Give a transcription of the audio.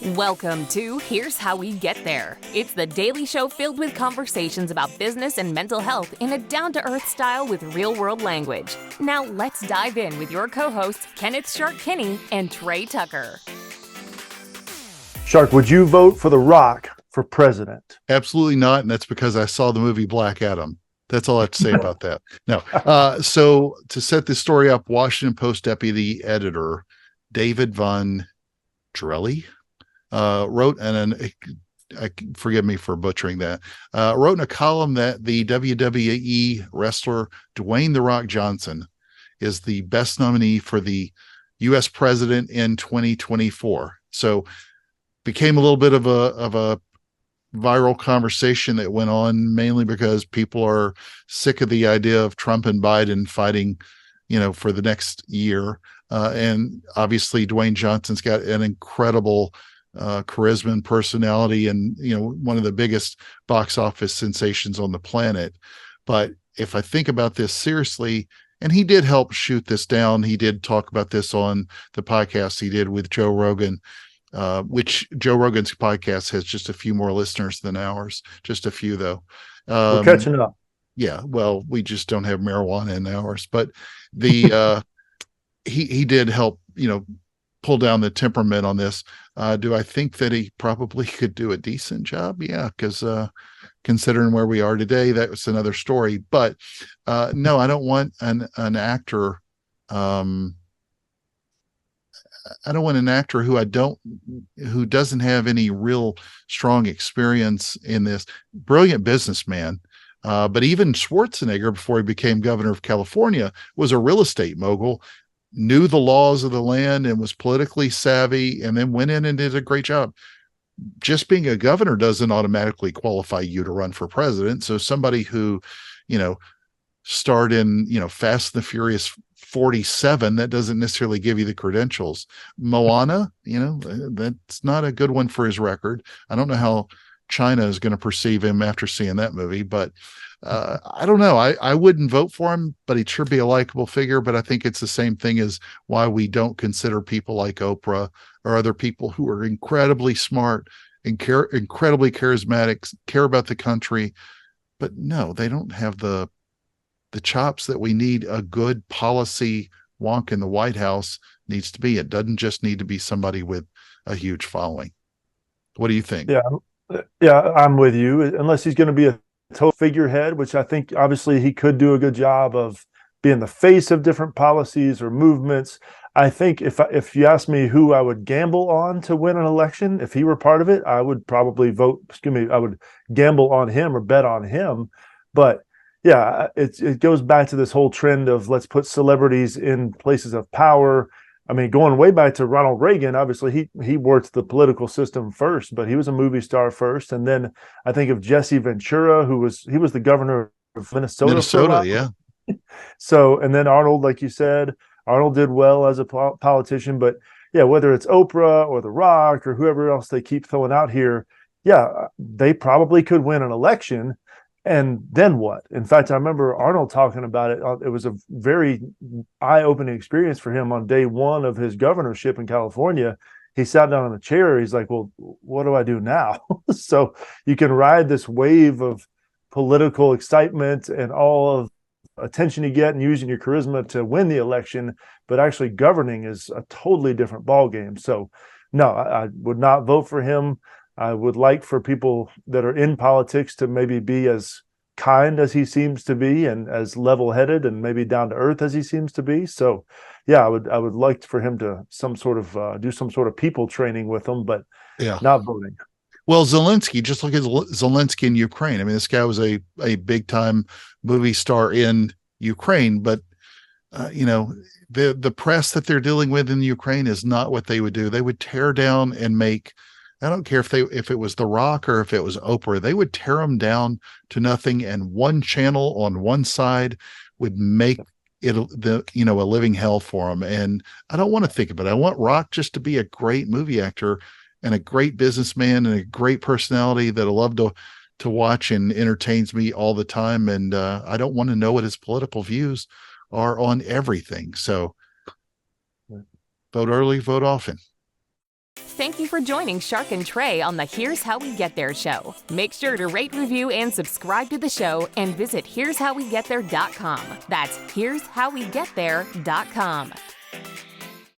Welcome to Here's How We Get There. It's the daily show filled with conversations about business and mental health in a down-to-earth style with real-world language. Now let's dive in with your co-hosts, Kenneth Shark Kinney and Trey Tucker. Shark, would you vote for The Rock for president? Absolutely not, and that's because I saw the movie Black Adam. That's all I have to say about that. No. So to set this story up, Washington Post deputy editor David Von Drelly wrote, and forgive me for butchering that, wrote in a column that the WWE wrestler Dwayne "The Rock" Johnson is the best nominee for the U.S. president in 2024. So became a little bit of a viral conversation that went on mainly because people are sick of the idea of Trump and Biden fighting, for the next year. And obviously Dwayne Johnson's got an incredible charisma and personality and, one of the biggest box office sensations on the planet. But if I think about this seriously, and he did help shoot this down, he did talk about this on the podcast he did with Joe Rogan, which Joe Rogan's podcast has just a few more listeners than ours, just a few though. We're catching up. Yeah. Well, we just don't have marijuana in ours, but the, he did help, pull down the temperament on this. Do I think that he probably could do a decent job? Yeah. Cause, considering where we are today, that was another story, but, no, I don't want an actor, I don't want an actor who doesn't have any real strong experience in this. Brilliant businessman. But even Schwarzenegger, before he became governor of California, was a real estate mogul, knew the laws of the land and was politically savvy, and then went in and did a great job. Just being a governor doesn't automatically qualify you to run for president. So somebody who, starred in, Fast and the Furious 47, that doesn't necessarily give you the credentials. Moana, that's not a good one for his record. I don't know how China is going to perceive him after seeing that movie, but I don't know. I wouldn't vote for him, but he'd sure be a likable figure. But I think it's the same thing as why we don't consider people like Oprah or other people who are incredibly smart and incredibly charismatic, care about the country, but no, they don't have the chops that we need. A good policy wonk in the White House needs to be. It doesn't just need to be somebody with a huge following. What do you think? Yeah, I'm with you. Unless he's going to be a total figurehead, which I think obviously he could do a good job of being the face of different policies or movements. I think if you ask me who I would gamble on to win an election, if he were part of it, I would probably I would gamble on him or bet on him. But yeah, it goes back to this whole trend of let's put celebrities in places of power. I mean, going way back to Ronald Reagan, obviously he worked the political system first, but he was a movie star first. And then I think of Jesse Ventura, he was the governor of Minnesota. Yeah. So, and then Arnold, like you said, Arnold did well as a politician. But yeah, whether it's Oprah or The Rock or whoever else they keep throwing out here, yeah, they probably could win an election. And then what? In fact, I remember Arnold talking about it. It was a very eye-opening experience for him on day one of his governorship in California. He sat down in a chair. He's like, well, what do I do now? So you can ride this wave of political excitement and all of attention you get and using your charisma to win the election, but actually governing is a totally different ballgame. So no, I would not vote for him. I would like for people that are in politics to maybe be as kind as he seems to be and as level-headed and maybe down to earth as he seems to be. So yeah, I would like for him to do some sort of people training with them, but yeah, not voting. Well, Zelensky, just look at Zelensky in Ukraine. I mean, this guy was a big time movie star in Ukraine, but the press that they're dealing with in Ukraine is not what they would do. They would tear down and make, I don't care if it was The Rock or if it was Oprah, they would tear them down to nothing. And one channel on one side would make it a living hell for them. And I don't want to think of it. I want Rock just to be a great movie actor and a great businessman and a great personality that I love to watch and entertains me all the time. And I don't want to know what his political views are on everything. So vote early, vote often. Thank you for joining Shark and Trey on the Here's How We Get There show. Make sure to rate, review, and subscribe to the show and visit here'showwegetthere.com. That's here'showwegetthere.com.